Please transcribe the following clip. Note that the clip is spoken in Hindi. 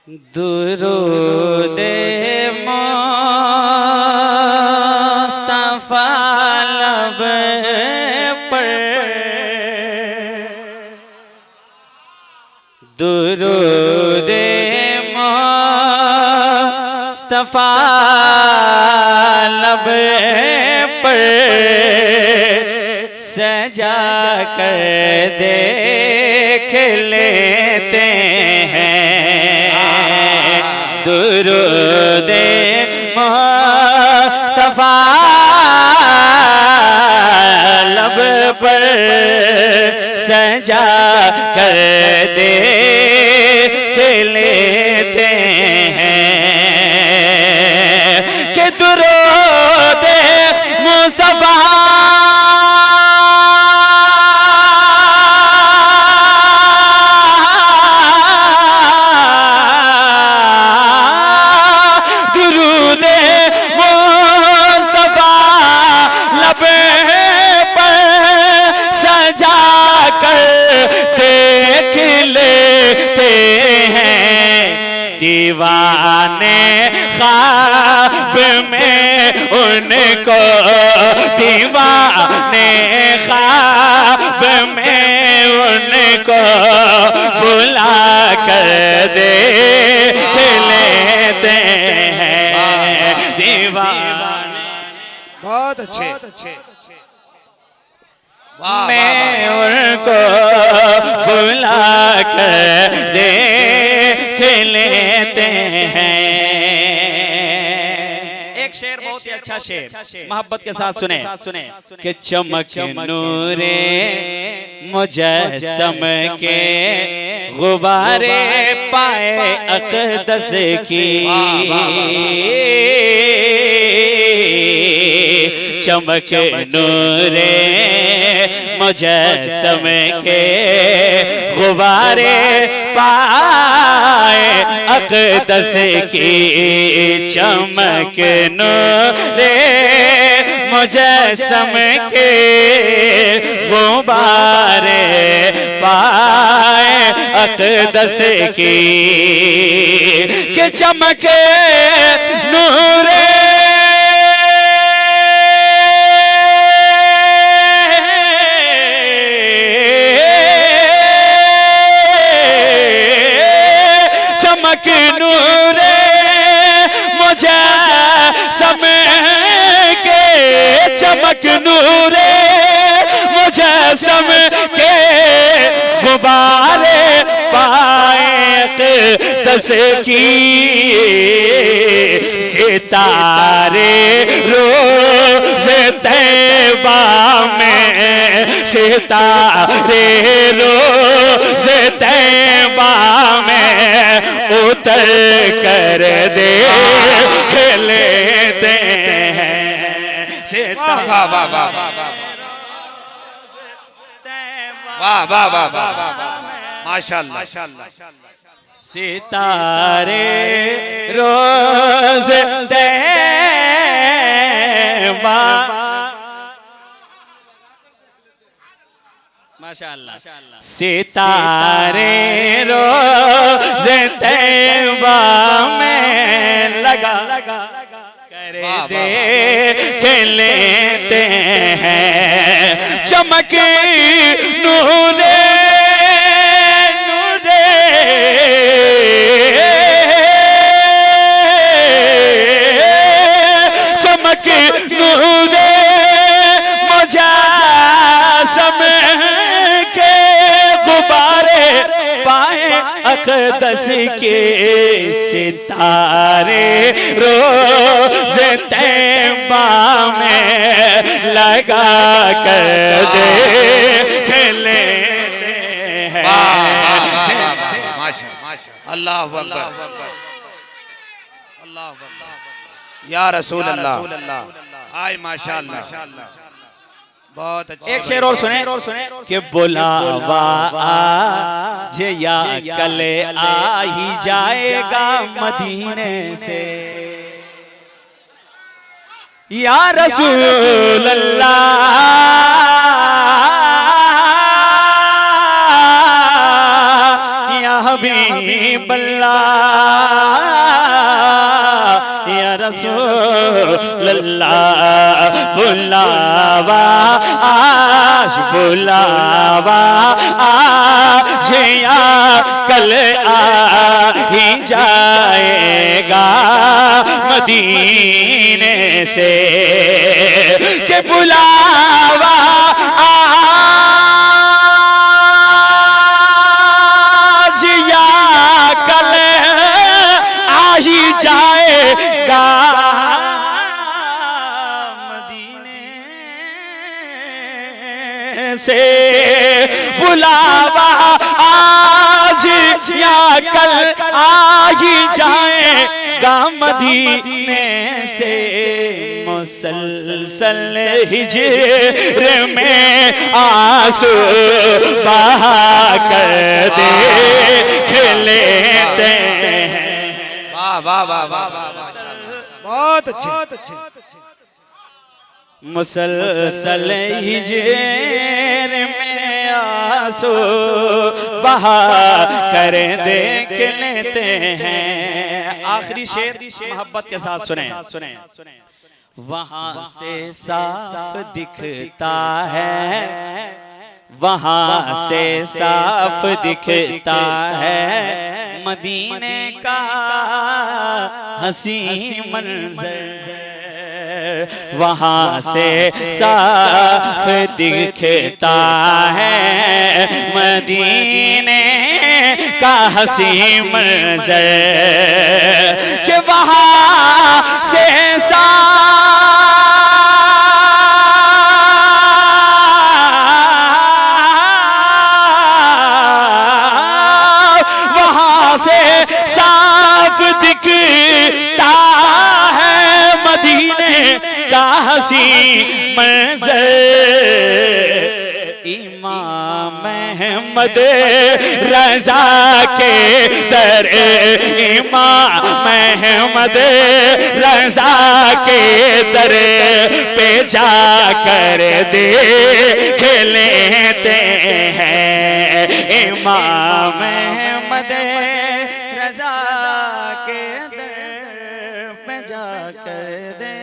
दुरूद मुस्तफा लब पर, दुरूद मुस्तफा लब पर सजा कर देख लेते हैं। दुरूद मुस्तफा लब पर सजा कर देख लेते हैं कि दुरूद मुस्तफा दीवाने ख्वाब में उनको, दीवाने ख्वाब में उनको बुला कर देख लेते हैं। दीवाने बहुत अच्छे। मैं उनको बुला कर देख लेते हैं। एक शेर बहुत ही अच्छा शेर मोहब्बत के साथ सुने कि चमक नूरे मुजस्सम के गुबारे पाए अक़दस की, चमक नूरे मुजस्सम के गुबारे पाए अक़दस की, चमक नूरे मुजस्सम के गुबारे पाए अक़दस की, कि चमक नूरे नूरे मुजस्सम के, चमक नूरे मुजस्सम के गुबारे पाए अक़दस की, सितारे रोज़ तैबा में, सितारे रोज़ तैबा में उतर कर देख लेते हैं। वाह वाह वाह वाह वाह वाह वाह, माशाअल्लाह। सितारे रोज़ तैबा, माशाअल्लाह, सितारे रोज़ तैबा में लगा कर देख लेते हैं। चमक नूरे नूरे चमक नूरे मुजस्सम के गुबारे पाए अक़दस के, सितारे रोज़ तैबा में लगा कर देख लेते हैं। अल्लाह अकबर, अल्लाह या रसूल अल्लाह, आय माशाअल्लाह, बहुत अच्छा। एक शेर और सुने कि बुलावा आज या कल आ ही जाएगा मदीने से, या रसूल अल्लाह, या हबीब अल्लाह या रसूल अल्लाह बुलावा आज बुलावा आज या कल आ ही जाएगा मदीने से के बुलावा आज या कल आ ही जाएगा मदीने से बुलावा आज या कल आ ही जाएगा मदीने से मुसलसल हिज्र में आंसू बहा कर देख लेते हैं। वाह वाह वाह वाह वाह बहुत अच्छे मुसलसल हिज्र में आंसू बहा कर देख लेते हैं। आखिरी शेर मोहब्बत के साथ सुने। वहां से साफ दिखता है, वहां से साफ दिखता है मदीने का हसी मंजर। वहां से साफ दिखता है मदीने का हसी मंजर के वहां से साफ दिखता है मदीने का हसी मंजर। इमाम अहमद रजा के दर, इमाम अहमद रजा के दर पे जाकर देख लेते हैं। इमाम अहमद रजा के दर पे जाकर दे